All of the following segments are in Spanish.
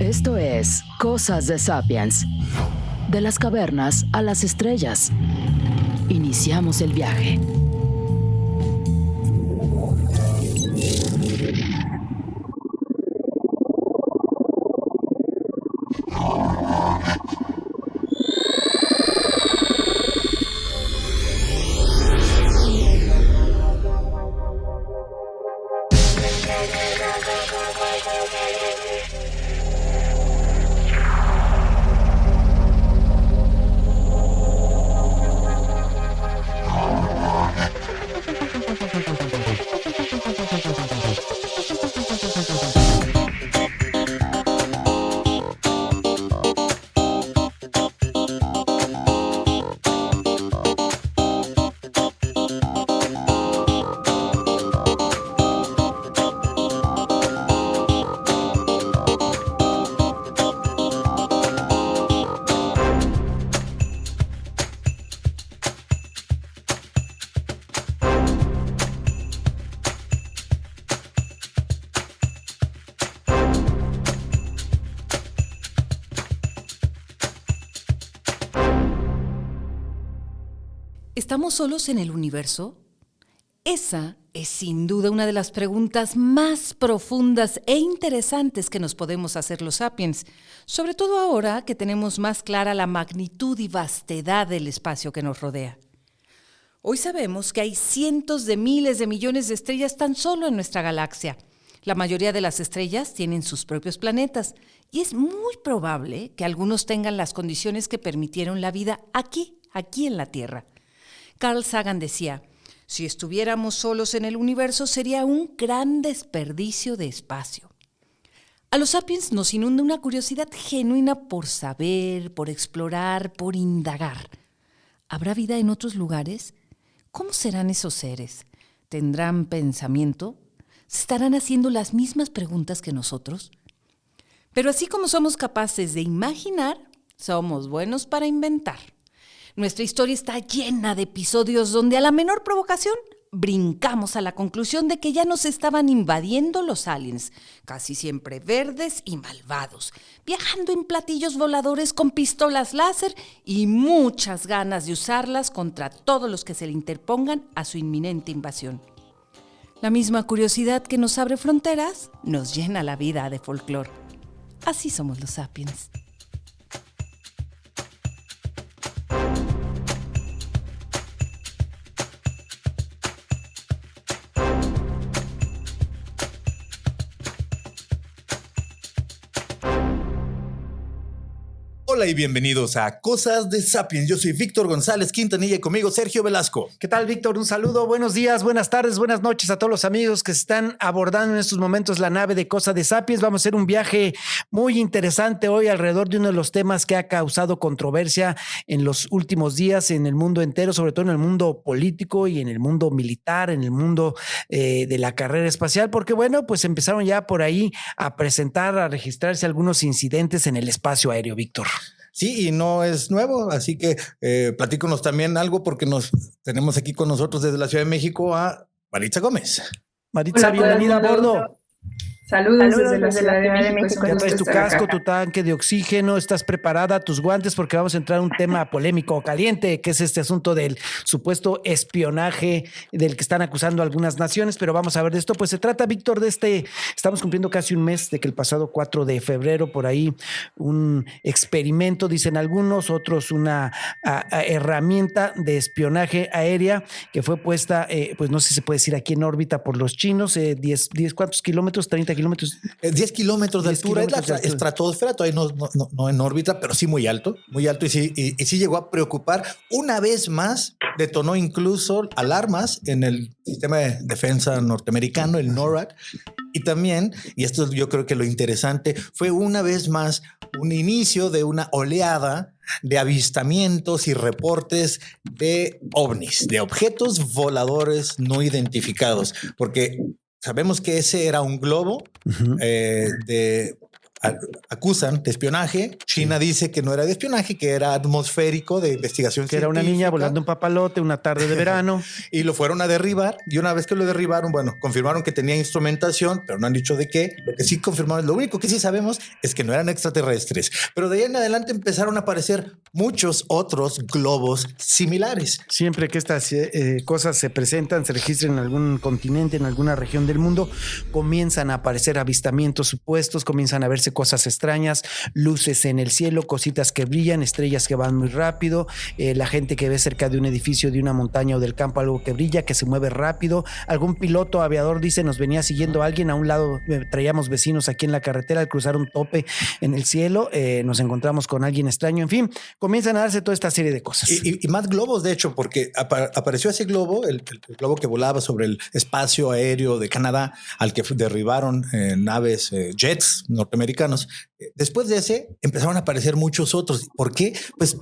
Esto es Cosas de Sapiens. De las cavernas a las estrellas. Iniciamos el viaje. ¿Estamos solos en el universo? Esa es sin duda una de las preguntas más profundas e interesantes que nos podemos hacer los sapiens, sobre todo ahora que tenemos más clara la magnitud y vastedad del espacio que nos rodea. Hoy sabemos que hay cientos de miles de millones de estrellas tan solo en nuestra galaxia. La mayoría de las estrellas tienen sus propios planetas y es muy probable que algunos tengan las condiciones que permitieron la vida aquí en la Tierra. Carl Sagan decía, si estuviéramos solos en el universo sería un gran desperdicio de espacio. A los sapiens nos inunda una curiosidad genuina por saber, por explorar, por indagar. ¿Habrá vida en otros lugares? ¿Cómo serán esos seres? ¿Tendrán pensamiento? ¿Se estarán haciendo las mismas preguntas que nosotros? Pero así como somos capaces de imaginar, somos buenos para inventar. Nuestra historia está llena de episodios donde a la menor provocación brincamos a la conclusión de que ya nos estaban invadiendo los aliens, casi siempre verdes y malvados, viajando en platillos voladores con pistolas láser y muchas ganas de usarlas contra todos los que se le interpongan a su inminente invasión. La misma curiosidad que nos abre fronteras nos llena la vida de folclore. Así somos los sapiens. Hola y bienvenidos a Cosas de Sapiens. Yo soy Víctor González Quintanilla y conmigo Sergio Velasco. ¿Qué tal, Víctor? Un saludo, buenos días, buenas tardes, buenas noches a todos los amigos que están abordando en estos momentos la nave de Cosas de Sapiens. Vamos a hacer un viaje muy interesante hoy alrededor de uno de los temas que ha causado controversia en los últimos días en el mundo entero, sobre todo en el mundo político y en el mundo militar, en el mundo de la carrera espacial, porque bueno, pues empezaron ya por ahí a presentar, a registrarse algunos incidentes en el espacio aéreo, Víctor. Sí, y no es nuevo, así que platícanos también algo porque tenemos aquí con nosotros desde la Ciudad de México a Maritza Gómez. Maritza, bienvenida a bordo. Saludos desde la Ciudad de México. Ya traes tu casco, tu tanque de oxígeno, estás preparada, tus guantes, porque vamos a entrar a un tema polémico, caliente, que es este asunto del supuesto espionaje del que están acusando algunas naciones, pero vamos a ver de esto. Pues se trata, Víctor, estamos cumpliendo casi un mes de que el pasado 4 de febrero, por ahí, un experimento, dicen algunos, otros una herramienta de espionaje aérea que fue puesta, pues no sé si se puede decir aquí en órbita por los chinos, 10 ¿cuántos kilómetros? 30 kilómetros. 10 kilómetros de altura, es la estratosfera, todavía no en órbita, pero sí muy alto y sí llegó a preocupar. Una vez más detonó incluso alarmas en el sistema de defensa norteamericano, el NORAD, y también, y esto yo creo que lo interesante, fue una vez más un inicio de una oleada de avistamientos y reportes de ovnis, de objetos voladores no identificados, porque sabemos que ese era un globo acusan de espionaje. China dice que no era de espionaje, que era atmosférico de investigación que era una niña volando un papalote una tarde de verano. Y lo fueron a derribar. Y una vez que lo derribaron, bueno, confirmaron que tenía instrumentación, pero no han dicho de qué. Lo que sí confirmaron, lo único que sí sabemos es que no eran extraterrestres. Pero de ahí en adelante empezaron a aparecer muchos otros globos similares. Siempre que estas cosas se presentan, se registran en algún continente, en alguna región del mundo, comienzan a aparecer avistamientos supuestos, comienzan a verse cosas extrañas, luces en el cielo, cositas que brillan, estrellas que van muy rápido, la gente que ve cerca de un edificio, de una montaña o del campo algo que brilla, que se mueve rápido. Algún piloto aviador dice, nos venía siguiendo alguien a un lado, traíamos vecinos aquí en la carretera, al cruzar un tope en el cielo, nos encontramos con alguien extraño. En fin, comienzan a darse toda esta serie de cosas. Y más globos, de hecho, porque apareció ese globo, el globo que volaba sobre el espacio aéreo de Canadá, al que derribaron naves, jets norteamericanos. Después de ese empezaron a aparecer muchos otros. ¿Por qué? Pues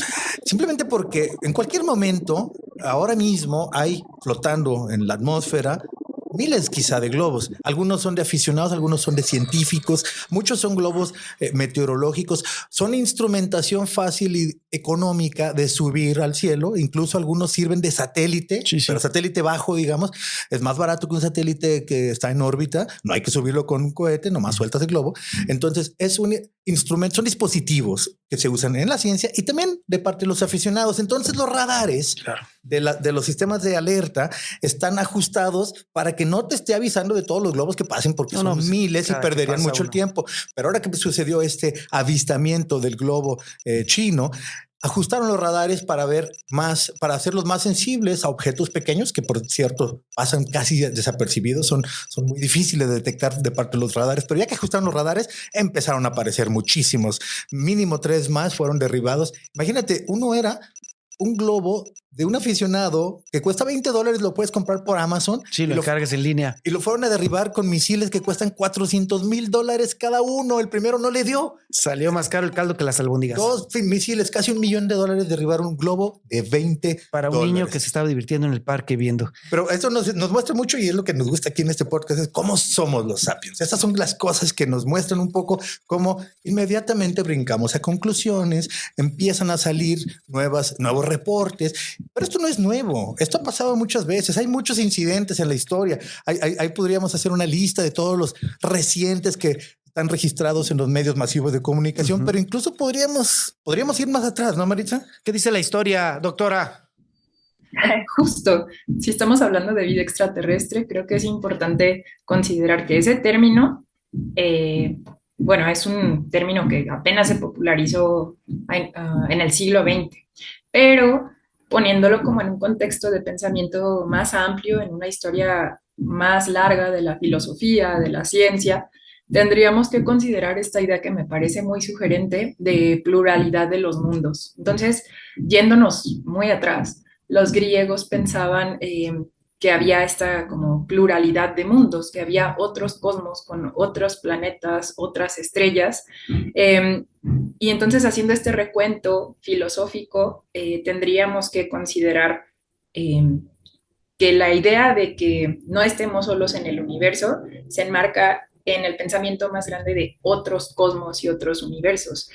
simplemente porque en cualquier momento, ahora mismo hay flotando en la atmósfera miles quizá de globos. Algunos son de aficionados, algunos son de científicos, muchos son globos meteorológicos, son instrumentación fácil y económica de subir al cielo. Incluso algunos sirven de satélite, sí. Pero satélite bajo, digamos, es más barato que un satélite que está en órbita. No hay que subirlo con un cohete, nomás sueltas el globo. Entonces es un instrumento, son dispositivos que se usan en la ciencia y también de parte de los aficionados. Entonces los radares de los sistemas de alerta están ajustados para que no te esté avisando de todos los globos que pasen, porque son miles y perderían mucho el tiempo. Pero ahora que sucedió este avistamiento del globo chino, ajustaron los radares para ver más, para hacerlos más sensibles a objetos pequeños que, por cierto, pasan casi desapercibidos, son muy difíciles de detectar de parte de los radares. Pero ya que ajustaron los radares, empezaron a aparecer muchísimos. Mínimo 3 más fueron derribados. Imagínate, uno era un globo de un aficionado que cuesta $20, lo puedes comprar por Amazon. Sí, lo cargas en línea. Y lo fueron a derribar con misiles que cuestan $400,000 cada uno. El primero no le dio. Salió más caro el caldo que las albóndigas. 2 misiles, casi $1 millón derribaron un globo de $20. Para un niño que se estaba divirtiendo en el parque viendo. Pero esto nos muestra mucho, y es lo que nos gusta aquí en este podcast, es cómo somos los sapiens. Estas son las cosas que nos muestran un poco cómo inmediatamente brincamos a conclusiones, empiezan a salir nuevos reportes. Pero esto no es nuevo. Esto ha pasado muchas veces. Hay muchos incidentes en la historia. Ahí podríamos hacer una lista de todos los recientes que están registrados en los medios masivos de comunicación, pero incluso podríamos ir más atrás, ¿no, Maritza? ¿Qué dice la historia, doctora? Justo, si estamos hablando de vida extraterrestre, creo que es importante considerar que ese término, bueno, es un término que apenas se popularizó en el siglo XX, pero poniéndolo como en un contexto de pensamiento más amplio, en una historia más larga de la filosofía, de la ciencia, tendríamos que considerar esta idea que me parece muy sugerente de pluralidad de los mundos. Entonces, yéndonos muy atrás, los griegos pensaban que había esta como pluralidad de mundos, que había otros cosmos con otros planetas, otras estrellas. Y entonces, haciendo este recuento filosófico, tendríamos que considerar que la idea de que no estemos solos en el universo se enmarca en el pensamiento más grande de otros cosmos y otros universos.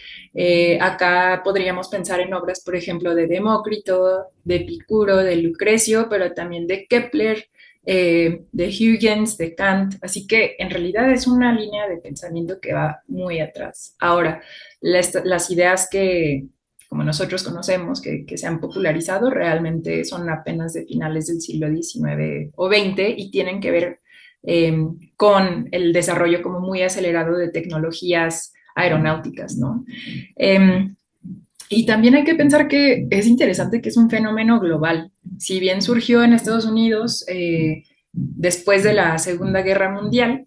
Acá podríamos pensar en obras, por ejemplo, de Demócrito, de Epicuro, de Lucrecio, pero también de Kepler, de Huygens, de Kant. Así que en realidad es una línea de pensamiento que va muy atrás. Ahora, las ideas que, como nosotros conocemos, que se han popularizado, realmente son apenas de finales del siglo XIX o XX y tienen que ver con el desarrollo como muy acelerado de tecnologías aeronáuticas, ¿no? Y también hay que pensar que es interesante que es un fenómeno global. Si bien surgió en Estados Unidos después de la Segunda Guerra Mundial,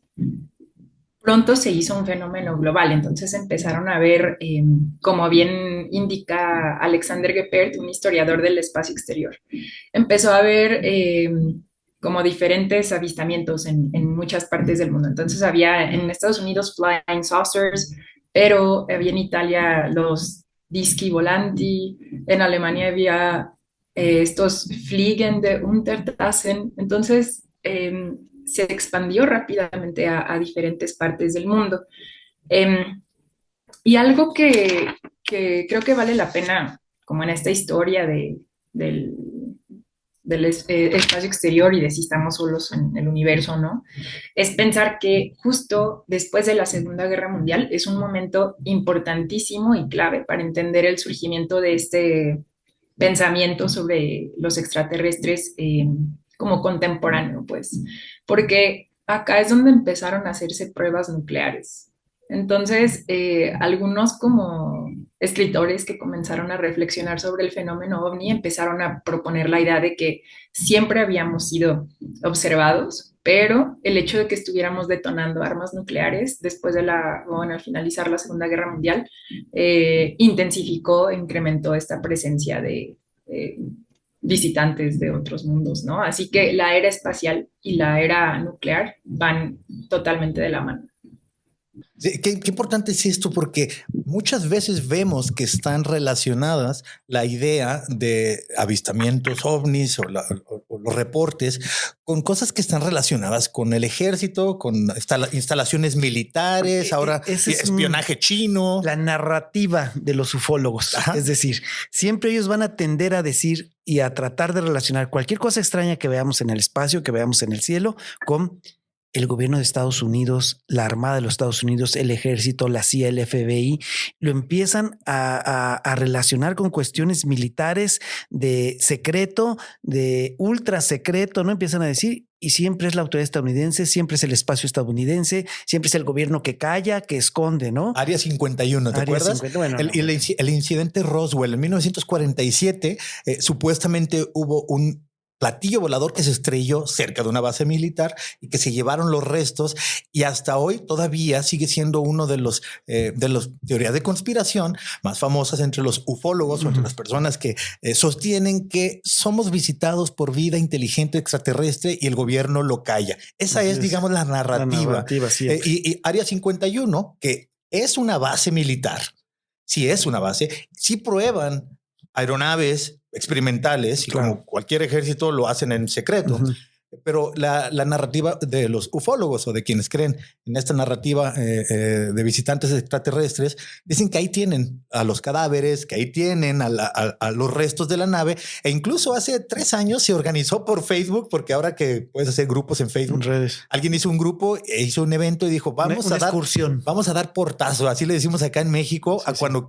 pronto se hizo un fenómeno global. Entonces empezaron a ver, como bien indica Alexander Geppert, un historiador del espacio exterior, empezó a ver como diferentes avistamientos en muchas partes del mundo. Entonces había en Estados Unidos flying saucers, pero había en Italia los dischi volanti, en Alemania había estos fliegende Untertassen. Entonces se expandió rápidamente a diferentes partes del mundo. Y algo que creo que vale la pena, como en esta historia del, espacio exterior y de si estamos solos en el universo o no, es pensar que justo después de la Segunda Guerra Mundial es un momento importantísimo y clave para entender el surgimiento de este pensamiento sobre los extraterrestres como contemporáneo, pues, porque acá es donde empezaron a hacerse pruebas nucleares. Entonces, algunos como escritores que comenzaron a reflexionar sobre el fenómeno ovni empezaron a proponer la idea de que siempre habíamos sido observados, pero el hecho de que estuviéramos detonando armas nucleares después de al finalizar la Segunda Guerra Mundial, intensificó, incrementó esta presencia de visitantes de otros mundos, ¿no? Así que la era espacial y la era nuclear van totalmente de la mano. Sí, qué importante es esto, porque muchas veces vemos que están relacionadas la idea de avistamientos ovnis o los reportes con cosas que están relacionadas con el ejército, con instalaciones militares, ahora espionaje chino. La narrativa de los ufólogos. Ajá. Es decir, siempre ellos van a tender a decir y a tratar de relacionar cualquier cosa extraña que veamos en el espacio, que veamos en el cielo, con el gobierno de Estados Unidos, la Armada de los Estados Unidos, el ejército, la CIA, el FBI, lo empiezan a relacionar con cuestiones militares de secreto, de ultra secreto, ¿no? Empiezan a decir, y siempre es la autoridad estadounidense, siempre es el espacio estadounidense, siempre es el gobierno que calla, que esconde, ¿no? Área 51, ¿te acuerdas? 50, bueno, el incidente Roswell en 1947, supuestamente hubo un platillo volador que se estrelló cerca de una base militar y que se llevaron los restos, y hasta hoy todavía sigue siendo uno de los teorías de conspiración más famosas entre los ufólogos, o entre las personas que sostienen que somos visitados por vida inteligente extraterrestre y el gobierno lo calla. Esa es, digamos, la narrativa. Y Área 51, que es una base militar, sí es una base, sí prueban aeronaves experimentales, y como cualquier ejército lo hacen en secreto. Pero la narrativa de los ufólogos, o de quienes creen en esta narrativa de visitantes extraterrestres, dicen que ahí tienen a los cadáveres, que ahí tienen a los restos de la nave. E incluso hace 3 años se organizó por Facebook, porque ahora que puedes hacer grupos en Facebook, alguien hizo un grupo e hizo un evento y dijo, vamos a dar portazo. Así le decimos acá en México,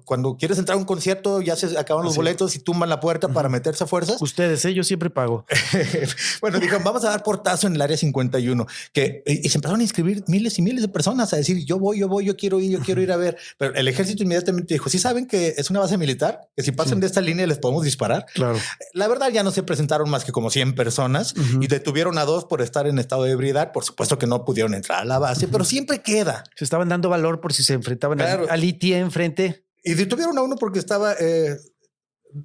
cuando quieres entrar a un concierto, ya se acaban los boletos y tumban la puerta para meterse a fuerzas. Ustedes, yo siempre pago. Bueno, dijo, vamos a dar portazo en el Área 51, y se empezaron a inscribir miles y miles de personas a decir, yo quiero ir a ver. Pero el ejército inmediatamente dijo, ¿sí saben que es una base militar? Que si pasan de esta línea les podemos disparar. Claro. La verdad, ya no se presentaron más que como 100 personas y detuvieron a 2 por estar en estado de ebriedad. Por supuesto que no pudieron entrar a la base, pero siempre queda. Se estaban dando valor por si se enfrentaban al ITIE enfrente. Y detuvieron a uno porque estaba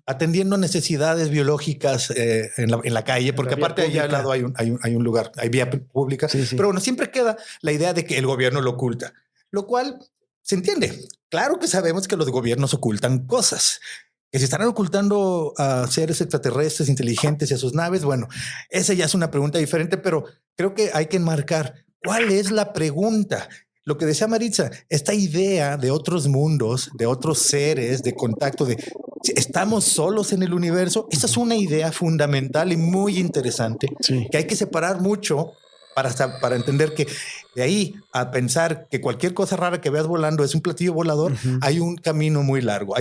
atendiendo necesidades biológicas en la calle, porque aparte allá al lado hay un lugar, hay vía pública. Pero bueno, siempre queda la idea de que el gobierno lo oculta, lo cual se entiende. Claro que sabemos que los gobiernos ocultan cosas, que se están ocultando a seres extraterrestres inteligentes y a sus naves. Bueno, esa ya es una pregunta diferente, pero creo que hay que enmarcar cuál es la pregunta. Lo que decía Maritza, esta idea de otros mundos, de otros seres, de contacto, de estamos solos en el universo. Esa es una idea fundamental y muy interesante, que hay que separar mucho para entender que de ahí a pensar que cualquier cosa rara que veas volando es un platillo volador, hay un camino muy largo.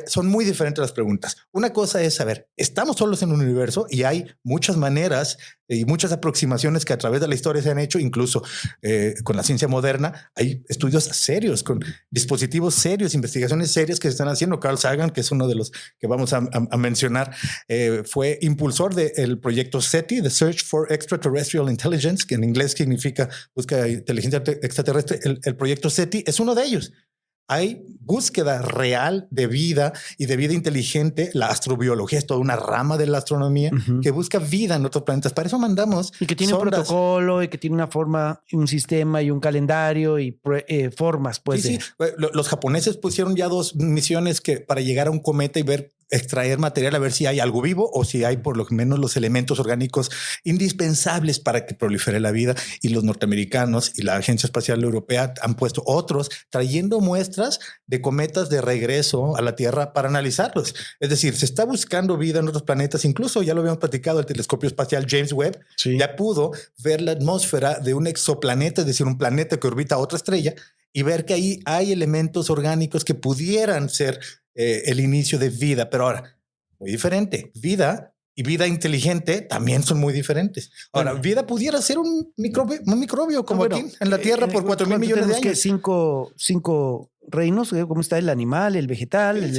Son muy diferentes las preguntas. Una cosa es saber, estamos solos en un universo, y hay muchas maneras y muchas aproximaciones que a través de la historia se han hecho, incluso con la ciencia moderna. Hay estudios serios con dispositivos serios, investigaciones serias que se están haciendo. Carl Sagan, que es uno de los que vamos a mencionar, fue impulsor del proyecto SETI, The Search for Extraterrestrial Intelligence, que en inglés significa búsqueda de inteligencia extraterrestre. El proyecto SETI es uno de ellos. Hay búsqueda real de vida y de vida inteligente. La astrobiología es toda una rama de la astronomía que busca vida en otros planetas. Para eso mandamos y que tiene sondas. Un protocolo, y que tiene una forma, un sistema y un calendario y formas. Pues Los japoneses pusieron ya 2 misiones para llegar a un cometa y ver extraer material a ver si hay algo vivo o si hay por lo menos los elementos orgánicos indispensables para que prolifere la vida. Y los norteamericanos y la Agencia Espacial Europea han puesto otros trayendo muestras de cometas de regreso a la Tierra para analizarlos. Es decir, se está buscando vida en otros planetas. Incluso ya lo habíamos platicado, el telescopio espacial James Webb ya pudo ver la atmósfera de un exoplaneta, es decir, un planeta que orbita a otra estrella, y ver que ahí hay elementos orgánicos que pudieran ser el inicio de vida. Pero ahora, muy diferente. Vida y vida inteligente también son muy diferentes. Ahora, vida pudiera ser un microbio como aquí en la Tierra por 4,000 millones de años. Cinco reinos, ¿cómo está el animal, el vegetal,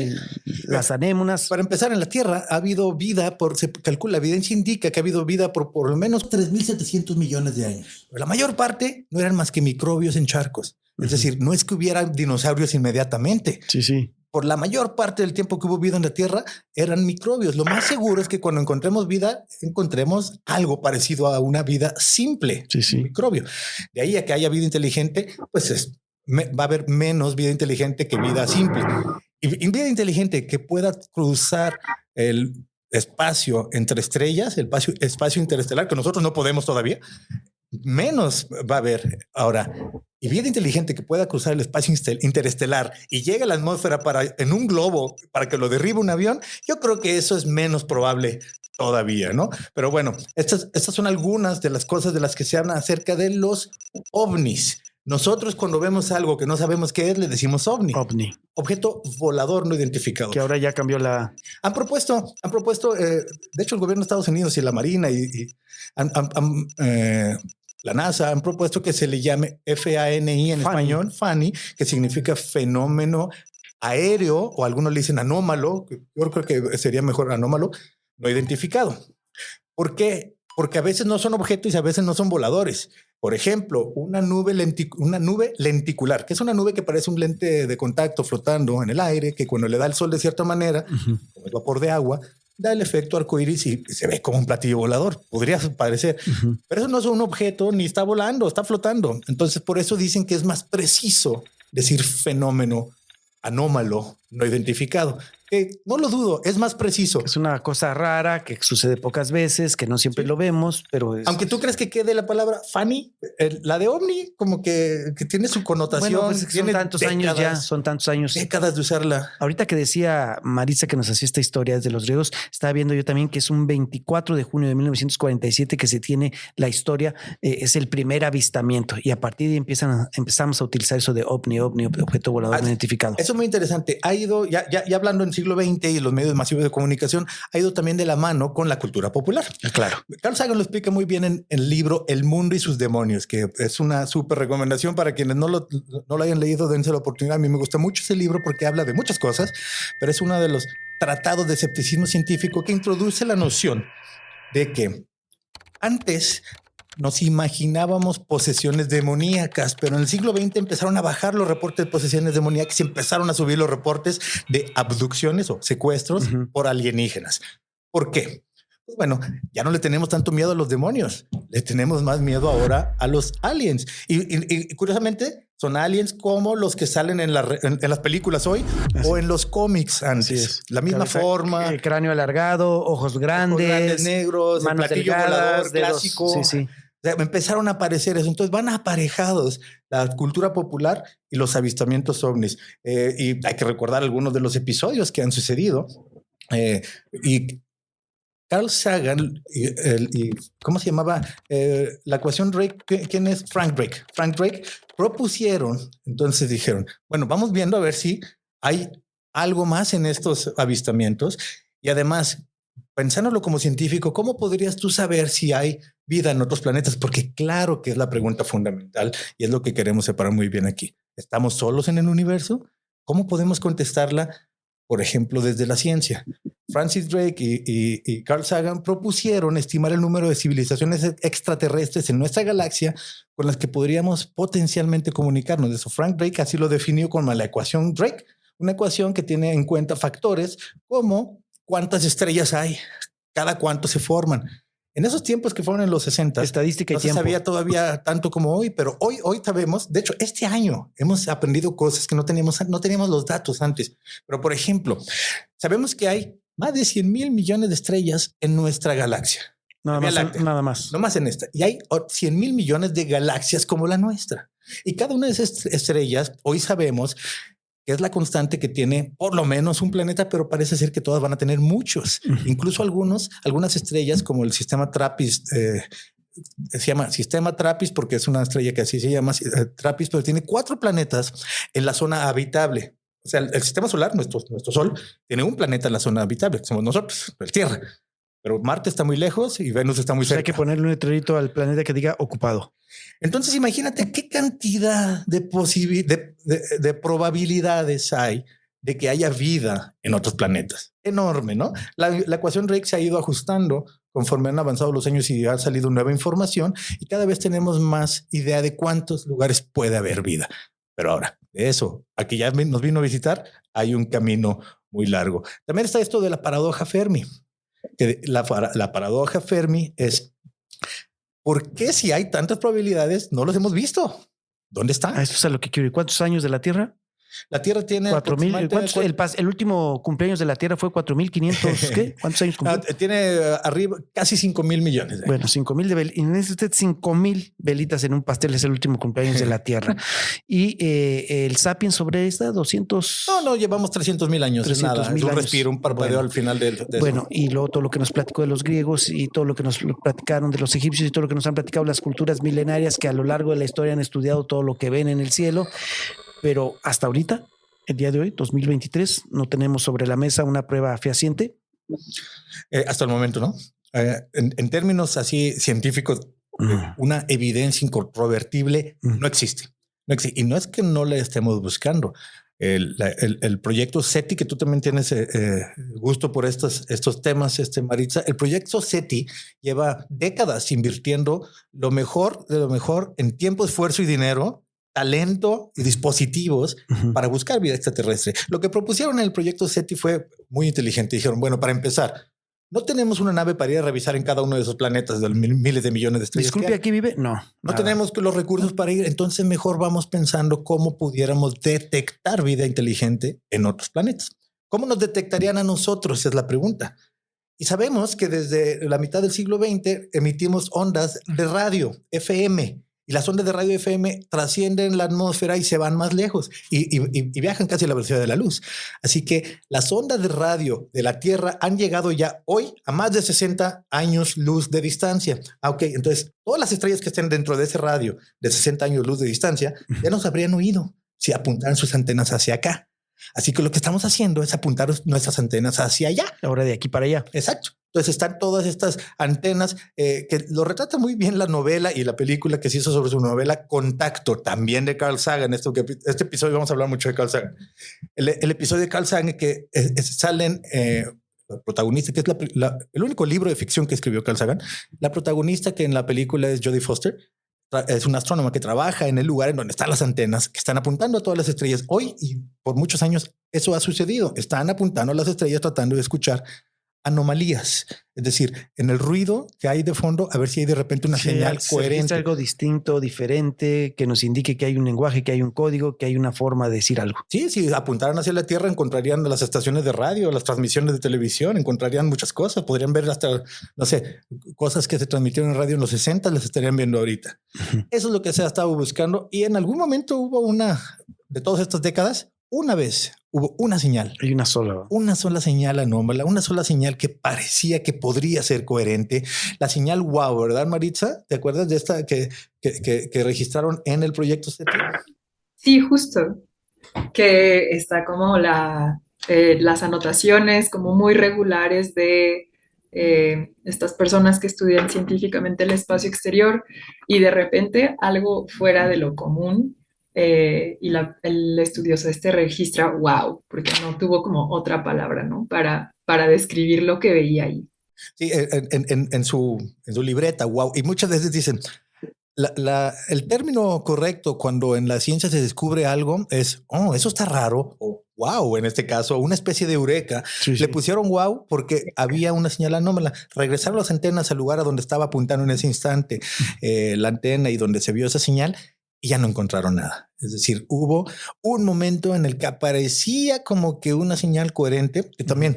las anémonas? Para empezar, en la Tierra ha habido vida, se calcula, la evidencia indica que ha habido vida por lo menos 3,700 millones de años. La mayor parte no eran más que microbios en charcos. Es decir, no es que hubiera dinosaurios inmediatamente. Sí. Por la mayor parte del tiempo que hubo vida en la Tierra eran microbios. Lo más seguro es que cuando encontremos vida, encontremos algo parecido a una vida simple, un microbio. De ahí a que haya vida inteligente, pues va a haber menos vida inteligente que vida simple. Y vida inteligente que pueda cruzar el espacio entre estrellas, el espacio interestelar, que nosotros no podemos todavía, menos va a haber ahora. Y vida inteligente que pueda cruzar el espacio interestelar y llegue a la atmósfera en un globo para que lo derribe un avión, yo creo que eso es menos probable todavía, ¿no? Pero bueno, estas son algunas de las cosas de las que se habla acerca de los ovnis. Nosotros cuando vemos algo que no sabemos qué es, le decimos ovni. Objeto volador no identificado. Que ahora ya cambió la... Han propuesto, de hecho el gobierno de Estados Unidos y la Marina la NASA han propuesto que se le llame FANI en español, FANI, que significa fenómeno aéreo, o algunos le dicen anómalo, yo creo que sería mejor anómalo, no identificado. ¿Por qué? Porque a veces no son objetos y a veces no son voladores. Por ejemplo, una nube lenticular, que es una nube que parece un lente de contacto flotando en el aire, que cuando le da el sol de cierta manera, como el vapor de agua, da el efecto arcoíris y se ve como un platillo volador. Podría parecer, pero eso no es un objeto ni está volando, está flotando. Entonces, por eso dicen que es más preciso decir fenómeno anómalo no identificado. Que no lo dudo, es más preciso. Es una cosa rara que sucede pocas veces, que no siempre lo vemos, pero aunque tú crees que quede la palabra funny, la de ovni como que tiene su connotación. Bueno, pues son tantos años ya, son tantos años. Décadas de usarla. Ahorita que decía Marisa que nos hacía esta historia desde los griegos, estaba viendo yo también que es un 24 de junio de 1947 que se tiene la historia, es el primer avistamiento y a partir de ahí empezamos a utilizar eso de ovni, objeto volador no identificado. Eso es muy interesante. Ha ido, ya hablando en siglo XX y los medios masivos de comunicación, ha ido también de la mano con la cultura popular. Claro. Carl Sagan lo explica muy bien en el libro El mundo y sus demonios, que es una súper recomendación para quienes no lo hayan leído, dense la oportunidad. A mí me gusta mucho ese libro porque habla de muchas cosas, pero es uno de los tratados de escepticismo científico que introduce la noción de que antes nos imaginábamos posesiones demoníacas, pero en el siglo XX empezaron a bajar los reportes de posesiones demoníacas y empezaron a subir los reportes de abducciones o secuestros por alienígenas. ¿Por qué? Pues bueno, ya no le tenemos tanto miedo a los demonios, le tenemos más miedo ahora a los aliens. Y curiosamente son aliens como los que salen en las películas hoy o en los cómics antes. La misma forma. El cráneo alargado, ojos grandes negros, manos platillo delgadas, volador clásico. Sí. O sea, empezaron a aparecer eso. Entonces van aparejados la cultura popular y los avistamientos ovnis. Y hay que recordar algunos de los episodios que han sucedido. Y Carl Sagan y ¿cómo se llamaba? La ecuación Drake. ¿Quién es? Frank Drake. Frank Drake propusieron. Entonces dijeron, bueno, vamos viendo a ver si hay algo más en estos avistamientos. Y además, pensándolo como científico, ¿cómo podrías tú saber si hay vida en otros planetas? Porque claro que es la pregunta fundamental y es lo que queremos separar muy bien aquí. ¿Estamos solos en el universo? ¿Cómo podemos contestarla? Por ejemplo, desde la ciencia. Francis Drake y Carl Sagan propusieron estimar el número de civilizaciones extraterrestres en nuestra galaxia con las que podríamos potencialmente comunicarnos. Eso Frank Drake así lo definió como la ecuación Drake, una ecuación que tiene en cuenta factores como cuántas estrellas hay, cada cuánto se forman, En esos tiempos que fueron en los 60, estadística y no se tiempo. sabía todavía tanto como hoy, pero hoy sabemos. De hecho, este año hemos aprendido cosas que no teníamos los datos antes. Pero, por ejemplo, sabemos que hay más de 100,000 millones de estrellas en nuestra galaxia. Nada más. No más en esta. Y hay 100,000 millones de galaxias como la nuestra. Y cada una de esas estrellas, hoy sabemos que es la constante que tiene por lo menos un planeta, pero parece ser que todas van a tener muchos. Incluso algunas estrellas como el sistema TRAPPIST, se llama sistema TRAPPIST porque es una estrella que así se llama TRAPPIST, pero tiene 4 planetas en la zona habitable. O sea, el sistema solar, nuestro Sol, tiene un planeta en la zona habitable, que somos nosotros, la Tierra. Pero Marte está muy lejos y Venus está muy cerca. Hay que ponerle un letrerito al planeta que diga ocupado. Entonces, imagínate qué cantidad de probabilidades hay de que haya vida en otros planetas. Enorme, ¿no? La ecuación Drake se ha ido ajustando conforme han avanzado los años y ha salido nueva información y cada vez tenemos más idea de cuántos lugares puede haber vida. Pero ahora, de eso, aquí ya nos vino a visitar, hay un camino muy largo. También está esto de la paradoja Fermi. Que la paradoja Fermi es ¿por qué si hay tantas probabilidades no los hemos visto? ¿Dónde están? Esto es a lo que quiero. ¿Y cuántos años de la Tierra? La Tierra tiene 4,000. El último cumpleaños de la Tierra fue 4,500. ¿Qué? ¿Cuántos años cumplió? Tiene arriba casi 5,000 millones. Bueno, 5,000 de velitas. Y necesita usted 5,000 velitas en un pastel. Es el último cumpleaños de la Tierra. Y el Sapiens sobre esta 200. No, llevamos 300,000 años. 300,000 un años. respiro, un parpadeo al final de bueno, eso. Y luego todo lo que nos platicó de los griegos y todo lo que nos platicaron de los egipcios y todo lo que nos han platicado las culturas milenarias que a lo largo de la historia han estudiado todo lo que ven en el cielo. Pero hasta ahorita, el día de hoy, 2023, no tenemos sobre la mesa una prueba fehaciente. Hasta el momento, ¿no? En términos así científicos, una evidencia incontrovertible no existe. Y no es que no la estemos buscando. El proyecto SETI, que tú también tienes gusto por estos temas, Maritza, el proyecto SETI lleva décadas invirtiendo lo mejor de lo mejor en tiempo, esfuerzo y dinero, talento y dispositivos para buscar vida extraterrestre. Lo que propusieron en el proyecto SETI fue muy inteligente. Dijeron, bueno, para empezar, no tenemos una nave para ir a revisar en cada uno de esos planetas de los miles de millones de estrellas. Disculpe, ¿aquí vive? No tenemos los recursos para ir. Entonces mejor vamos pensando cómo pudiéramos detectar vida inteligente en otros planetas. ¿Cómo nos detectarían a nosotros? Es la pregunta. Y sabemos que desde la mitad del siglo XX emitimos ondas de radio FM. Y las ondas de radio FM trascienden la atmósfera y se van más lejos y viajan casi a la velocidad de la luz. Así que las ondas de radio de la Tierra han llegado ya hoy a más de 60 años luz de distancia. Ok, entonces todas las estrellas que estén dentro de ese radio de 60 años luz de distancia ya nos habrían oído si apuntaran sus antenas hacia acá. Así que lo que estamos haciendo es apuntar nuestras antenas hacia allá. Ahora de aquí para allá. Exacto. Entonces están todas estas antenas que lo retrata muy bien la novela y la película que se hizo sobre su novela Contacto, también de Carl Sagan. Este episodio vamos a hablar mucho de Carl Sagan. El episodio de Carl Sagan que salen protagonista, que es el único libro de ficción que escribió Carl Sagan. La protagonista que en la película es Jodie Foster. Es una astrónoma que trabaja en el lugar en donde están las antenas que están apuntando a todas las estrellas. Hoy y por muchos años eso ha sucedido. Están apuntando a las estrellas tratando de escuchar anomalías, es decir, en el ruido que hay de fondo, a ver si hay de repente una señal coherente. Algo distinto, diferente, que nos indique que hay un lenguaje, que hay un código, que hay una forma de decir algo. Sí, si apuntaran hacia la Tierra encontrarían las estaciones de radio, las transmisiones de televisión, encontrarían muchas cosas, podrían ver hasta, no sé, cosas que se transmitieron en radio en los 60, las estarían viendo ahorita. Eso es lo que se ha estado buscando y en algún momento hubo de todas estas décadas, una vez hubo una señal. Hay una sola señal anómala, una sola señal que parecía que podría ser coherente. La señal wow, ¿verdad, Maritza? ¿Te acuerdas de esta que registraron en el proyecto SETI? Sí, justo. Que está como las anotaciones como muy regulares de estas personas que estudian científicamente el espacio exterior y de repente algo fuera de lo común. Y el estudioso registra wow, porque no tuvo como otra palabra, ¿no? Para describir lo que veía ahí. Sí, en su libreta, wow. Y muchas veces dicen, el término correcto cuando en la ciencia se descubre algo es, oh, eso está raro, o wow, en este caso, una especie de eureka. Sí, Le sí. pusieron wow porque había una señal anómala. Regresaron las antenas al lugar a donde estaba apuntando en ese instante la antena y donde se vio esa señal y ya no encontraron nada. Es decir, hubo un momento en el que aparecía como que una señal coherente que también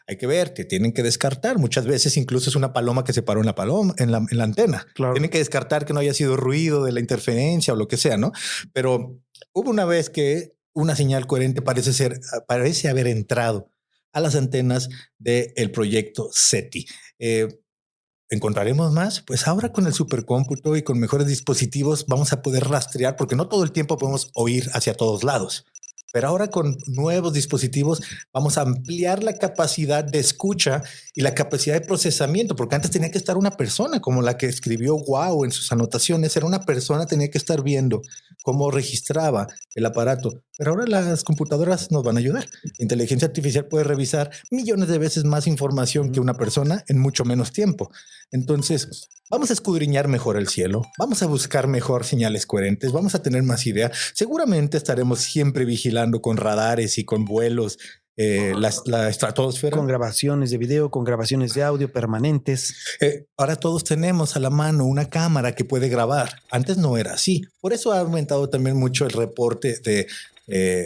hay que ver, que tienen que descartar. Muchas veces incluso es una paloma que se paró en la paloma, en la antena. Claro. Tienen que descartar que no haya sido ruido de la interferencia o lo que sea, ¿no? Pero hubo una vez que una señal coherente parece haber entrado a las antenas del proyecto SETI. ¿Encontraremos más? Pues ahora con el supercómputo y con mejores dispositivos vamos a poder rastrear, porque no todo el tiempo podemos oír hacia todos lados. Pero ahora con nuevos dispositivos vamos a ampliar la capacidad de escucha y la capacidad de procesamiento, porque antes tenía que estar una persona como la que escribió wow en sus anotaciones, era una persona, tenía que estar viendo cómo registraba el aparato. Pero ahora las computadoras nos van a ayudar. La inteligencia artificial puede revisar millones de veces más información que una persona en mucho menos tiempo. Entonces, vamos a escudriñar mejor el cielo, vamos a buscar mejor señales coherentes, vamos a tener más idea. Seguramente estaremos siempre vigilando con radares y con vuelos la estratosfera. Con grabaciones de video, con grabaciones de audio permanentes. Ahora todos tenemos a la mano una cámara que puede grabar. Antes no era así. Por eso ha aumentado también mucho el reporte de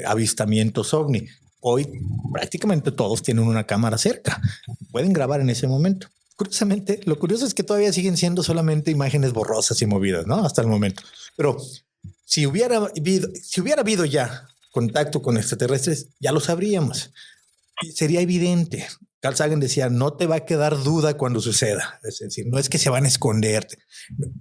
avistamientos ovni. Hoy prácticamente todos tienen una cámara cerca. Pueden grabar en ese momento. Curiosamente, lo curioso es que todavía siguen siendo solamente imágenes borrosas y movidas, ¿no? Hasta el momento. Pero si hubiera habido ya contacto con extraterrestres, ya lo sabríamos. Y sería evidente. Carl Sagan decía, no te va a quedar duda cuando suceda. Es decir, no es que se van a esconder,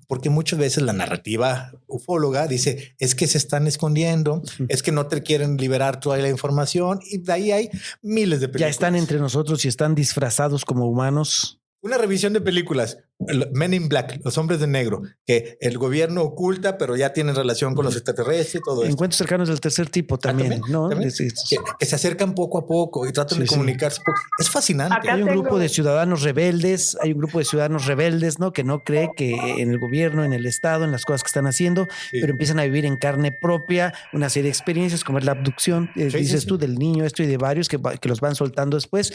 porque muchas veces la narrativa ufóloga dice, es que se están escondiendo, es que no te quieren liberar toda la información, y de ahí hay miles de películas. Ya están entre nosotros y están disfrazados como humanos. Una revisión de películas, Men in Black, los hombres de negro, que el gobierno oculta, pero ya tienen relación con los extraterrestres y todo eso. Encuentros cercanos del tercer tipo también, ¿no? ¿También? Que se acercan poco a poco y tratan de comunicarse. Es fascinante. Acá Hay un tengo- grupo de ciudadanos rebeldes, ¿no? Que no cree que en el gobierno, en el Estado, en las cosas que están haciendo, pero empiezan a vivir en carne propia una serie de experiencias, como es la abducción, dices tú, del niño esto y de varios que los van soltando después,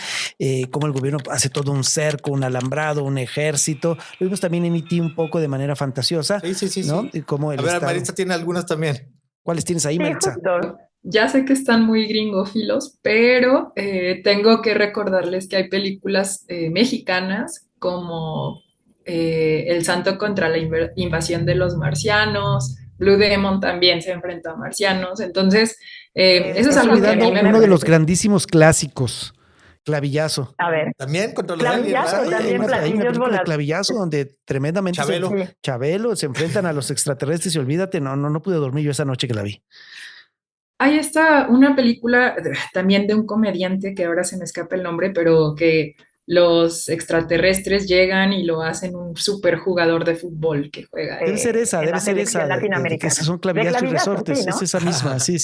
como el gobierno hace todo un cerco, un alambrado, un ejército. Lo vimos también en E.T. un poco de manera fantasiosa, ¿no? Y como el a ver, Estado... Maritza tiene algunas también. ¿Cuáles tienes ahí, Sí, Maritza? justo. Ya sé que están muy gringófilos, pero tengo que recordarles que hay películas mexicanas como El Santo contra la invasión de los marcianos, Blue Demon también se enfrenta a marcianos, entonces eso es Estás algo que a olvidando mí me uno de los parece. grandísimos clásicos, Clavillazo. A ver, También contra los Clavillazo aliens. también. ¿verdad? Hay una película de voladores. Clavillazo donde tremendamente Chabelo. Chabelo se enfrentan a los extraterrestres y olvídate, no pude dormir yo esa noche que la vi. Ahí está una película también de un comediante que ahora se me escapa el nombre, pero que los extraterrestres llegan y lo hacen un super jugador de fútbol que juega. Debe ser esa, en la debe ser selección esa. latinoamericana. Que son De clavillazos y Clavillazo, resortes. sí, ¿no? Es esa misma. Sí.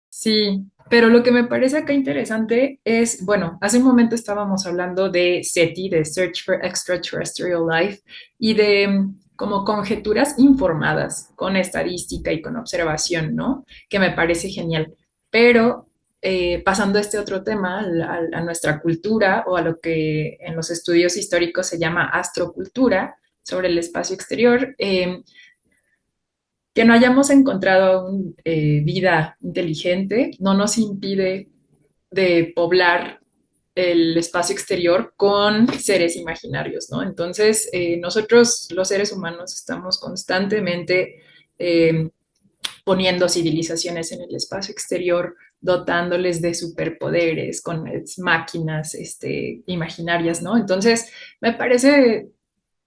Sí, pero lo que me parece acá interesante es, bueno, hace un momento estábamos hablando de SETI, de Search for Extraterrestrial Life, y de como conjeturas informadas con estadística y con observación, ¿no? Que me parece genial. Pero pasando a este otro tema, a nuestra cultura o a lo que en los estudios históricos se llama astrocultura sobre el espacio exterior, que no hayamos encontrado aún vida inteligente no nos impide de poblar el espacio exterior con seres imaginarios, ¿no? Entonces, nosotros los seres humanos estamos constantemente poniendo civilizaciones en el espacio exterior, dotándoles de superpoderes con máquinas imaginarias, ¿no? Entonces, me parece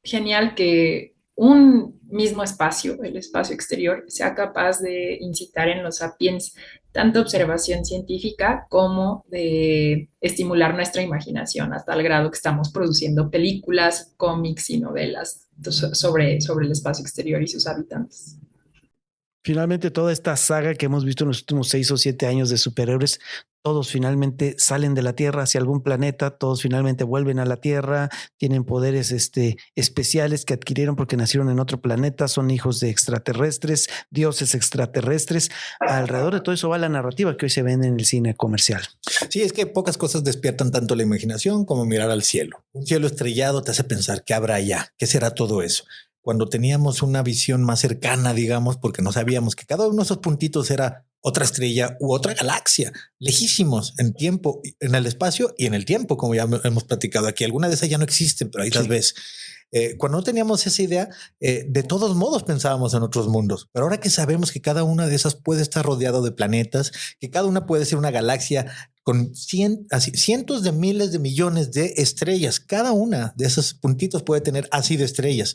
genial que un mismo espacio, el espacio exterior, sea capaz de incitar en los sapiens tanto observación científica como de estimular nuestra imaginación a tal grado que estamos produciendo películas, cómics y novelas sobre el espacio exterior y sus habitantes. Finalmente, toda esta saga que hemos visto en los últimos 6 o 7 años de superhéroes, todos finalmente salen de la Tierra hacia algún planeta, todos finalmente vuelven a la Tierra, tienen poderes especiales que adquirieron porque nacieron en otro planeta, son hijos de extraterrestres, dioses extraterrestres. Alrededor de todo eso va la narrativa que hoy se vende en el cine comercial. Sí, es que pocas cosas despiertan tanto la imaginación como mirar al cielo. Un cielo estrellado te hace pensar qué habrá allá, qué será todo eso. Cuando teníamos una visión más cercana, digamos, porque no sabíamos que cada uno de esos puntitos era otra estrella u otra galaxia, lejísimos en tiempo, en el espacio y en el tiempo, como ya hemos platicado aquí. Algunas de esas ya no existen, pero ahí las ves. Cuando no teníamos esa idea, de todos modos pensábamos en otros mundos. Pero ahora que sabemos que cada una de esas puede estar rodeado de planetas, que cada una puede ser una galaxia con cientos de miles de millones de estrellas, cada una de esos puntitos puede tener así de estrellas.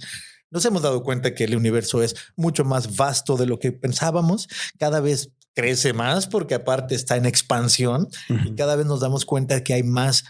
Nos hemos dado cuenta que el universo es mucho más vasto de lo que pensábamos. Cada vez crece más porque aparte está en expansión y cada vez nos damos cuenta que hay más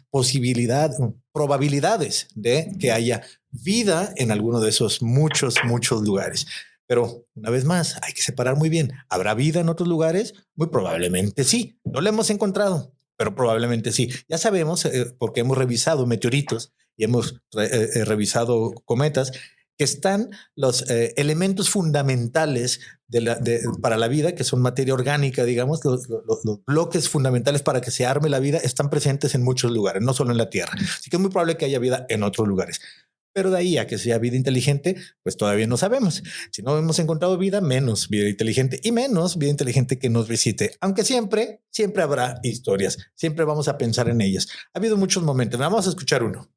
probabilidades de que haya vida en alguno de esos muchos lugares. Pero una vez más, hay que separar muy bien. ¿Habrá vida en otros lugares? Muy probablemente sí. No la hemos encontrado, pero probablemente sí. Ya sabemos, porque hemos revisado meteoritos y hemos revisado cometas, que están los elementos fundamentales para la vida, que son materia orgánica, digamos, los bloques fundamentales para que se arme la vida están presentes en muchos lugares, no solo en la Tierra. Así que es muy probable que haya vida en otros lugares. Pero de ahí a que sea vida inteligente, pues todavía no sabemos. Si no hemos encontrado vida, menos vida inteligente y menos vida inteligente que nos visite. Aunque siempre habrá historias. Siempre vamos a pensar en ellas. Ha habido muchos momentos. Vamos a escuchar uno.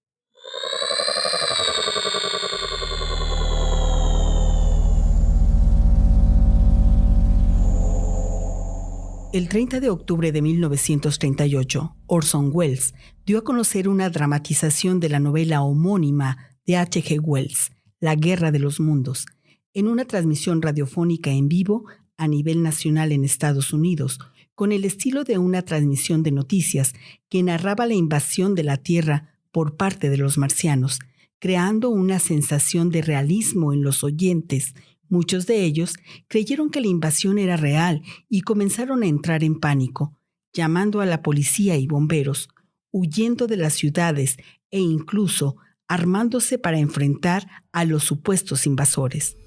El 30 de octubre de 1938, Orson Welles dio a conocer una dramatización de la novela homónima de H.G. Wells, La Guerra de los Mundos, en una transmisión radiofónica en vivo a nivel nacional en Estados Unidos, con el estilo de una transmisión de noticias que narraba la invasión de la Tierra por parte de los marcianos, creando una sensación de realismo en los oyentes. Muchos de ellos creyeron que la invasión era real y comenzaron a entrar en pánico, llamando a la policía y bomberos, huyendo de las ciudades e incluso armándose para enfrentar a los supuestos invasores.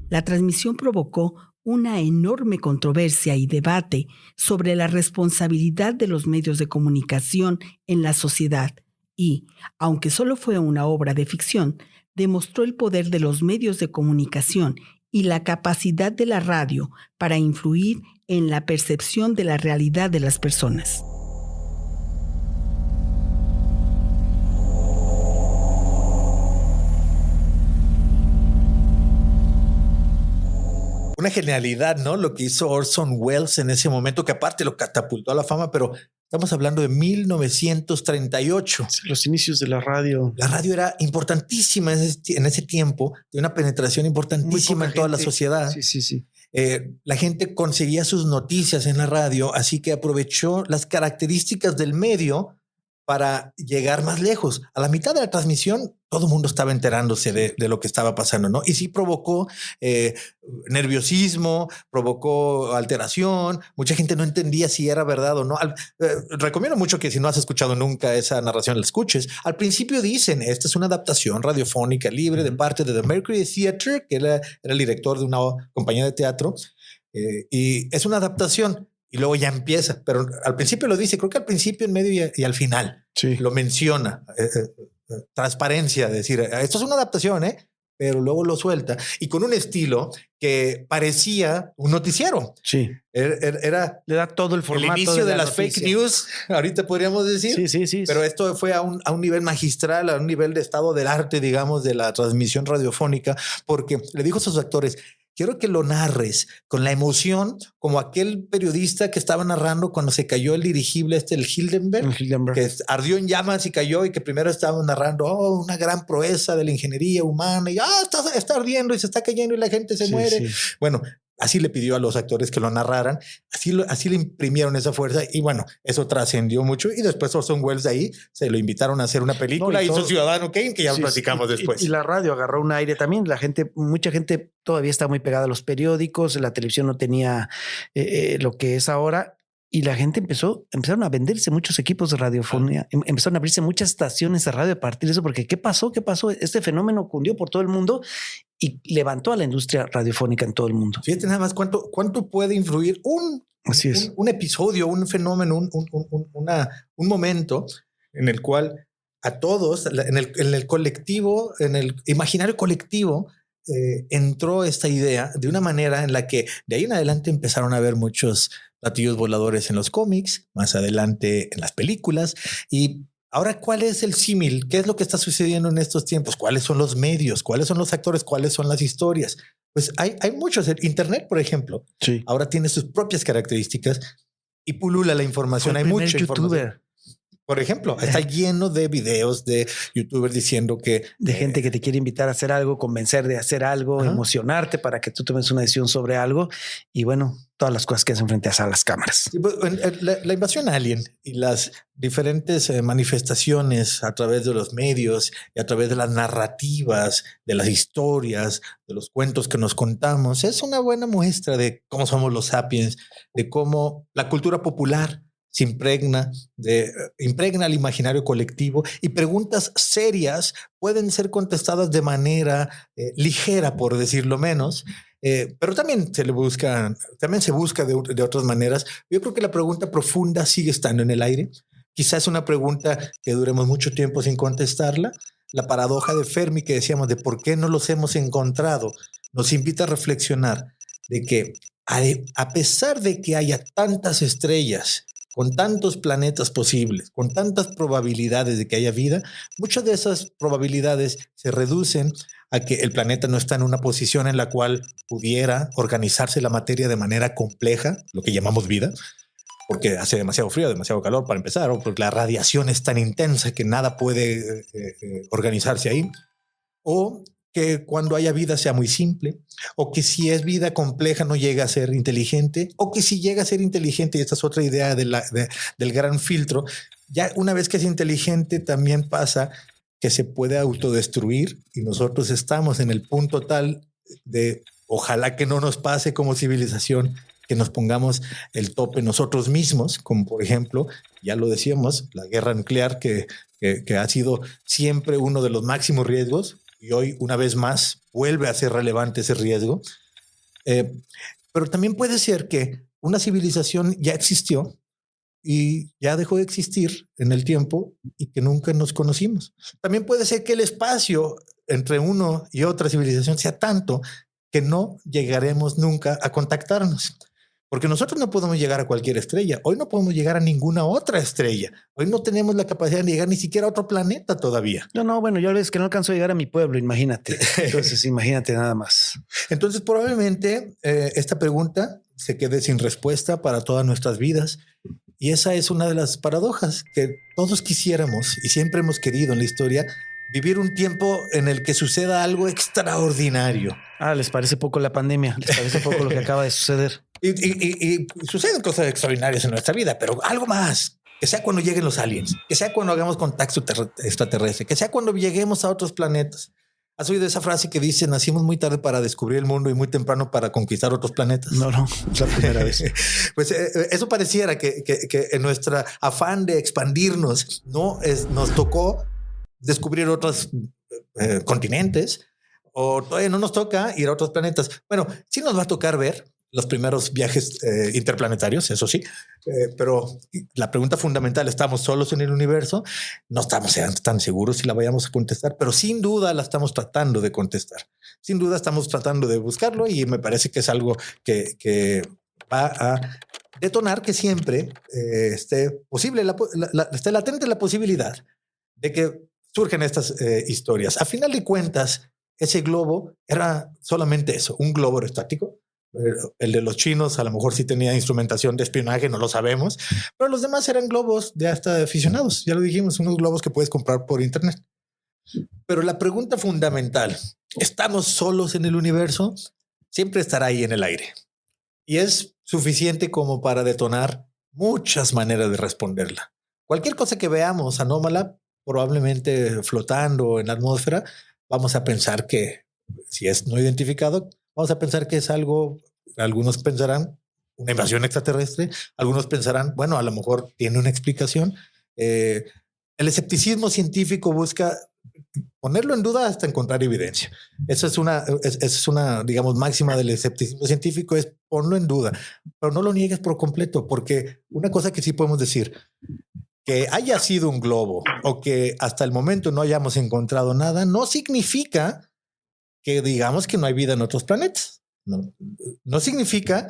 La transmisión provocó una enorme controversia y debate sobre la responsabilidad de los medios de comunicación en la sociedad. Y, aunque solo fue una obra de ficción, demostró el poder de los medios de comunicación y la capacidad de la radio para influir en la percepción de la realidad de las personas. Una genialidad, ¿no? Lo que hizo Orson Welles en ese momento, que aparte lo catapultó a la fama, pero estamos hablando de 1938. Los inicios de la radio. La radio era importantísima en ese tiempo, de una penetración importantísima en toda la sociedad. Sí. La gente conseguía sus noticias en la radio, así que aprovechó las características del medio para llegar más lejos. A la mitad de la transmisión, todo el mundo estaba enterándose de lo que estaba pasando, ¿no? Y sí provocó nerviosismo, provocó alteración. Mucha gente no entendía si era verdad o no. Recomiendo mucho que si no has escuchado nunca esa narración, la escuches. Al principio dicen, esta es una adaptación radiofónica libre de parte de The Mercury Theatre, que era el director de una compañía de teatro, y es una adaptación. Y luego ya empieza, pero al principio lo dice, creo que al principio, en medio y al final lo menciona. Transparencia, decir, esto es una adaptación, pero luego lo suelta y con un estilo que parecía un noticiero. Sí. Le da todo el formato. El inicio de las fake news, ahorita podríamos decir. Sí. Pero esto fue a un nivel magistral, a un nivel de estado del arte, digamos, de la transmisión radiofónica, porque le dijo a sus actores, quiero que lo narres con la emoción, como aquel periodista que estaba narrando cuando se cayó el dirigible el Hindenburg, que ardió en llamas y cayó, y que primero estaba narrando una gran proeza de la ingeniería humana y está ardiendo y se está cayendo y la gente se muere. Sí. Bueno, así le pidió a los actores que lo narraran, así le imprimieron esa fuerza y bueno, eso trascendió mucho y después Orson Welles de ahí se lo invitaron a hacer una película, hizo Ciudadano Kane, que ya lo platicamos después. Y la radio agarró un aire también, mucha gente todavía está muy pegada a los periódicos, la televisión no tenía lo que es ahora. Y la gente empezaron a venderse muchos equipos de radiofonía, empezaron a abrirse muchas estaciones de radio a partir de eso, porque ¿qué pasó? Este fenómeno cundió por todo el mundo y levantó a la industria radiofónica en todo el mundo. Fíjate nada más cuánto puede influir un episodio, un fenómeno, un momento en el cual a todos, en el colectivo, en el imaginario colectivo, entró esta idea de una manera en la que de ahí en adelante empezaron a haber muchos platillos voladores en los cómics, más adelante en las películas. Y ahora, ¿cuál es el símil? ¿Qué es lo que está sucediendo en estos tiempos? ¿Cuáles son los medios? ¿Cuáles son los actores? ¿Cuáles son las historias? Pues hay muchos. Internet, por ejemplo, ahora tiene sus propias características y pulula la información. Hay mucha información. Por ejemplo, está lleno de videos de youtubers diciendo que... De gente que te quiere invitar a hacer algo, convencer de hacer algo, emocionarte para que tú tomes una decisión sobre algo. Y bueno, todas las cosas que hacen frente a las cámaras. La invasión alien y las diferentes manifestaciones a través de los medios y a través de las narrativas, de las historias, de los cuentos que nos contamos, es una buena muestra de cómo somos los sapiens, de cómo la cultura popular se impregna al imaginario colectivo y preguntas serias pueden ser contestadas de manera ligera, por decirlo menos, pero también se busca de otras maneras. Yo creo que la pregunta profunda sigue estando en el aire. Quizás es una pregunta que duremos mucho tiempo sin contestarla. La paradoja de Fermi que decíamos de por qué no los hemos encontrado nos invita a reflexionar de que a pesar de que haya tantas estrellas, con tantos planetas posibles, con tantas probabilidades de que haya vida, muchas de esas probabilidades se reducen a que el planeta no está en una posición en la cual pudiera organizarse la materia de manera compleja, lo que llamamos vida, porque hace demasiado frío, demasiado calor para empezar, o porque la radiación es tan intensa que nada puede organizarse ahí, o que cuando haya vida sea muy simple, o que si es vida compleja no llega a ser inteligente, o que si llega a ser inteligente, y esta es otra idea del gran filtro, ya una vez que es inteligente también pasa que se puede autodestruir y nosotros estamos en el punto tal de ojalá que no nos pase como civilización, que nos pongamos el tope nosotros mismos, como por ejemplo, ya lo decíamos, la guerra nuclear que ha sido siempre uno de los máximos riesgos. Y hoy, una vez más, vuelve a ser relevante ese riesgo. Pero también puede ser que una civilización ya existió y ya dejó de existir en el tiempo y que nunca nos conocimos. También puede ser que el espacio entre uno y otra civilización sea tanto que no llegaremos nunca a contactarnos. Porque nosotros no podemos llegar a cualquier estrella. Hoy no podemos llegar a ninguna otra estrella. Hoy no tenemos la capacidad de llegar ni siquiera a otro planeta todavía. Bueno, yo es que no alcanzo a llegar a mi pueblo, imagínate. Entonces, imagínate nada más. Entonces, probablemente esta pregunta se quede sin respuesta para todas nuestras vidas. Y esa es una de las paradojas que todos quisiéramos y siempre hemos querido en la historia, vivir un tiempo en el que suceda algo extraordinario. ¿Les parece poco la pandemia? ¿Les parece poco lo que acaba de suceder? Y suceden cosas extraordinarias en nuestra vida, pero algo más, que sea cuando lleguen los aliens, que sea cuando hagamos contacto extraterrestre, que sea cuando lleguemos a otros planetas. ¿Has oído esa frase que dice nacimos muy tarde para descubrir el mundo y muy temprano para conquistar otros planetas? No, es la primera vez. Pues eso pareciera que en nuestro afán de expandirnos nos tocó descubrir otros continentes o todavía no nos toca ir a otros planetas. Bueno, sí nos va a tocar ver los primeros viajes interplanetarios, eso sí, pero la pregunta fundamental, ¿estamos solos en el universo? No estamos tan seguros si la vayamos a contestar, pero sin duda la estamos tratando de contestar. Sin duda estamos tratando de buscarlo y me parece que es algo que va a detonar que siempre esté posible, esté latente la posibilidad de que surgen estas historias. A final de cuentas, ese globo era solamente eso, un globo aerostático. El de los chinos a lo mejor sí tenía instrumentación de espionaje, no lo sabemos, pero los demás eran globos de hasta aficionados. Ya lo dijimos, unos globos que puedes comprar por internet. Pero la pregunta fundamental, ¿estamos solos en el universo? Siempre estará ahí en el aire. y es suficiente como para detonar muchas maneras de responderla. Cualquier cosa que veamos anómala, probablemente flotando en la atmósfera, vamos a pensar que, si es no identificado, vamos a pensar que es algo, algunos pensarán una invasión extraterrestre, algunos pensarán, bueno, a lo mejor tiene una explicación. El escepticismo científico busca ponerlo en duda hasta encontrar evidencia. Eso es una, digamos, máxima del escepticismo científico, es ponlo en duda, pero no lo niegues por completo, porque una cosa que sí podemos decir, que haya sido un globo o que hasta el momento no hayamos encontrado nada, no significa que digamos que no hay vida en otros planetas. No significa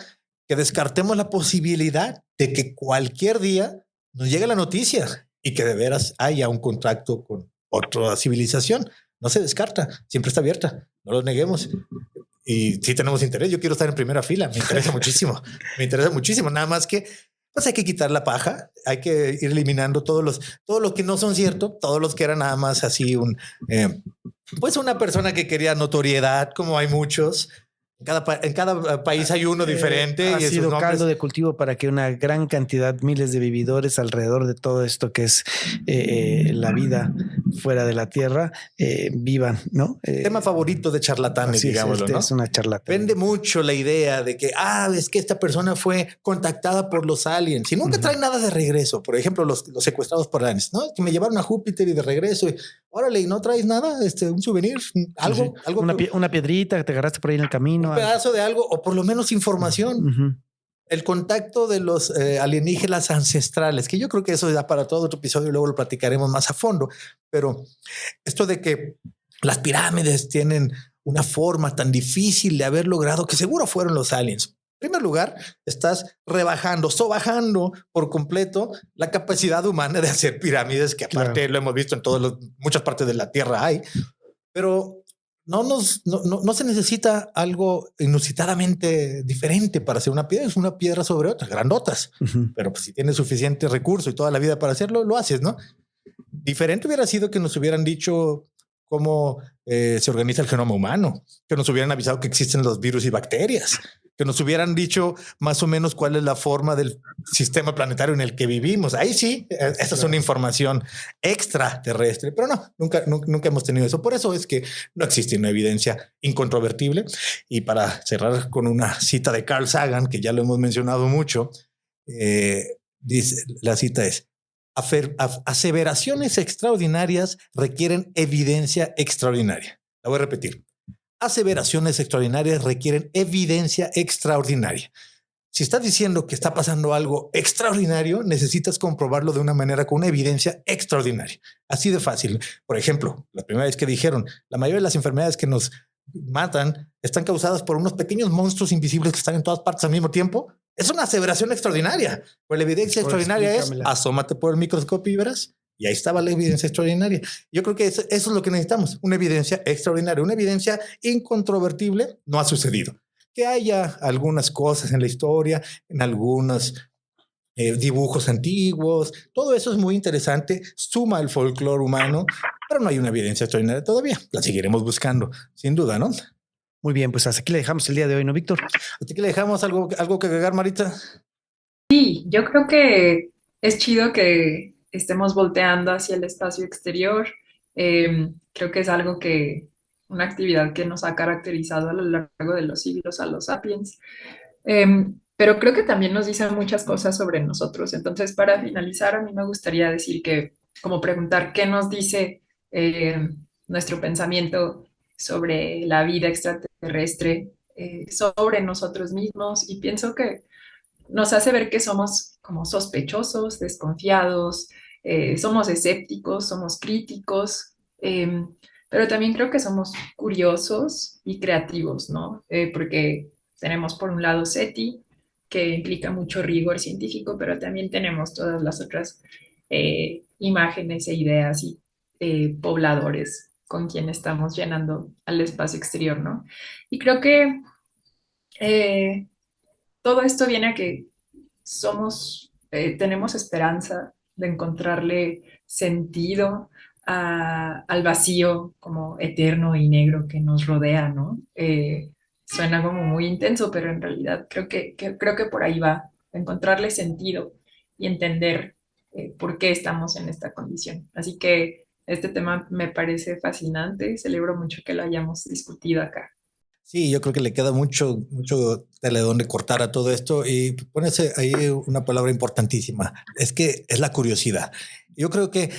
que descartemos la posibilidad de que cualquier día nos llegue la noticia y que de veras haya un contacto con otra civilización. No se descarta, siempre está abierta, no lo neguemos. Y sí tenemos interés, yo quiero estar en primera fila, me interesa muchísimo, nada más que pues hay que quitar la paja, hay que ir eliminando todos los que no son cierto, todos los que eran nada más así pues una persona que quería notoriedad, como hay muchos. En cada país hay uno diferente. Ha y sido caldo de cultivo para que una gran cantidad, miles de vividores alrededor de todo esto que es la vida fuera de la Tierra, vivan, ¿no? Tema favorito de charlatanes, digámoslo, ¿no? Es una charlatana. Vende mucho la idea de que, es que esta persona fue contactada por los aliens y nunca trae nada de regreso. Por ejemplo, los secuestrados por aliens, ¿no? Que me llevaron a Júpiter y de regreso. Y, órale, y no traes nada, un souvenir, algo. Una piedrita que te agarraste por ahí en el camino. Un pedazo de algo, o por lo menos información. El contacto de los alienígenas ancestrales, que yo creo que eso da para todo otro episodio y luego lo platicaremos más a fondo. Pero esto de que las pirámides tienen una forma tan difícil de haber logrado, que seguro fueron los aliens. En primer lugar, estás sobajando por completo la capacidad humana de hacer pirámides, que aparte lo hemos visto en muchas partes de la Tierra hay, pero no se necesita algo inusitadamente diferente para hacer una piedra. Es una piedra sobre otra, grandotas. Pero pues, si tienes suficiente recurso y toda la vida para hacerlo, lo haces, ¿no? Diferente hubiera sido que nos hubieran dicho cómo se organiza el genoma humano, que nos hubieran avisado que existen los virus y bacterias, que nos hubieran dicho más o menos cuál es la forma del sistema planetario en el que vivimos. Ahí sí, esa es una información extraterrestre, pero nunca hemos tenido eso. Por eso es que no existe una evidencia incontrovertible. Y para cerrar con una cita de Carl Sagan, que ya lo hemos mencionado mucho, dice, la cita es: aseveraciones extraordinarias requieren evidencia extraordinaria. La voy a repetir. Aseveraciones extraordinarias requieren evidencia extraordinaria. Si estás diciendo que está pasando algo extraordinario, necesitas comprobarlo de una manera con una evidencia extraordinaria. Así de fácil. Por ejemplo, la primera vez que dijeron, la mayoría de las enfermedades que nos matan están causadas por unos pequeños monstruos invisibles que están en todas partes al mismo tiempo. Es una aseveración extraordinaria. Pues la evidencia extraordinaria es asómate por el microscopio y verás. Y ahí estaba la evidencia extraordinaria. Yo creo que eso es lo que necesitamos. Una evidencia extraordinaria, una evidencia incontrovertible. No ha sucedido. Que haya algunas cosas en la historia, en algunos dibujos antiguos. Todo eso es muy interesante. Suma el folclore humano, pero no hay una evidencia extraordinaria todavía. La seguiremos buscando, sin duda, ¿no? Muy bien, pues hasta aquí le dejamos el día de hoy, ¿no, Víctor? Hasta aquí le dejamos algo que agregar, Marita. Sí, yo creo que es chido que estemos volteando hacia el espacio exterior. Creo que es una actividad que nos ha caracterizado a lo largo de los siglos a los sapiens. Pero creo que también nos dice muchas cosas sobre nosotros. Entonces, para finalizar, a mí me gustaría decir como preguntar qué nos dice nuestro pensamiento sobre la vida extraterrestre, sobre nosotros mismos, y pienso que nos hace ver que somos como sospechosos, desconfiados, somos escépticos, somos críticos, pero también creo que somos curiosos y creativos, ¿no? Porque tenemos por un lado SETI, que implica mucho rigor científico, pero también tenemos todas las otras imágenes e ideas y pobladores con quien estamos llenando al espacio exterior, ¿no? Y creo que todo esto viene a que tenemos esperanza de encontrarle sentido al vacío como eterno y negro que nos rodea, ¿no? suena como muy intenso, pero en realidad creo que por ahí va, encontrarle sentido y entender por qué estamos en esta condición. Así que este tema me parece fascinante, celebro mucho que lo hayamos discutido acá. Sí, yo creo que le queda mucho tela de donde cortar a todo esto y pones ahí una palabra importantísima. Es que es la curiosidad. Yo creo que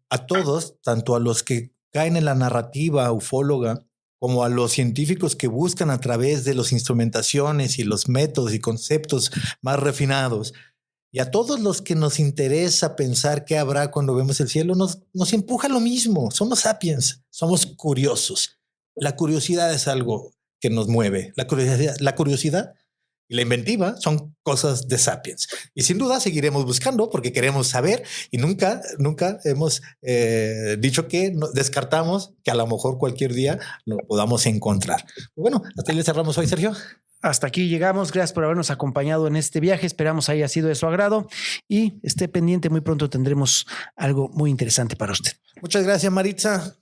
a todos, tanto a los que caen en la narrativa ufóloga como a los científicos que buscan a través de las instrumentaciones y los métodos y conceptos más refinados, y a todos los que nos interesa pensar qué habrá cuando vemos el cielo, nos empuja lo mismo. Somos sapiens, somos curiosos. La curiosidad es algo que nos mueve. La curiosidad y la inventiva son cosas de sapiens. Y sin duda seguiremos buscando porque queremos saber y nunca hemos dicho que descartamos que a lo mejor cualquier día lo podamos encontrar. Bueno, hasta ahí le cerramos hoy, Sergio. Hasta aquí llegamos. Gracias por habernos acompañado en este viaje. Esperamos haya sido de su agrado y esté pendiente. Muy pronto tendremos algo muy interesante para usted. Muchas gracias, Maritza.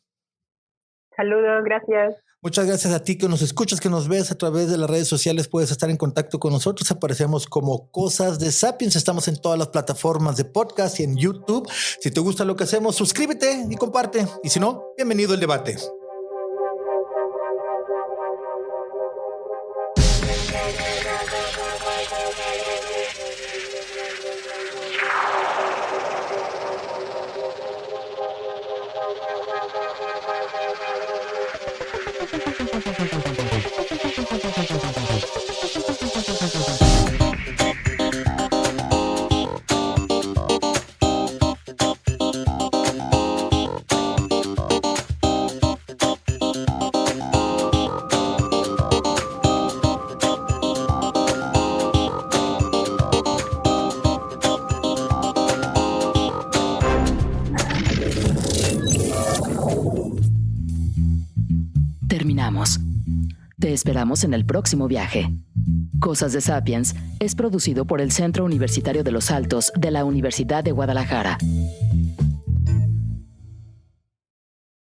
Saludos, gracias. Muchas gracias a ti que nos escuchas, que nos ves a través de las redes sociales. Puedes estar en contacto con nosotros. Aparecemos como Cosas de Sapiens. Estamos en todas las plataformas de podcast y en YouTube. Si te gusta lo que hacemos, suscríbete y comparte. Y si no, bienvenido al debate. Terminamos. Te esperamos en el próximo viaje. Cosas de Sapiens es producido por el Centro Universitario de los Altos de la Universidad de Guadalajara.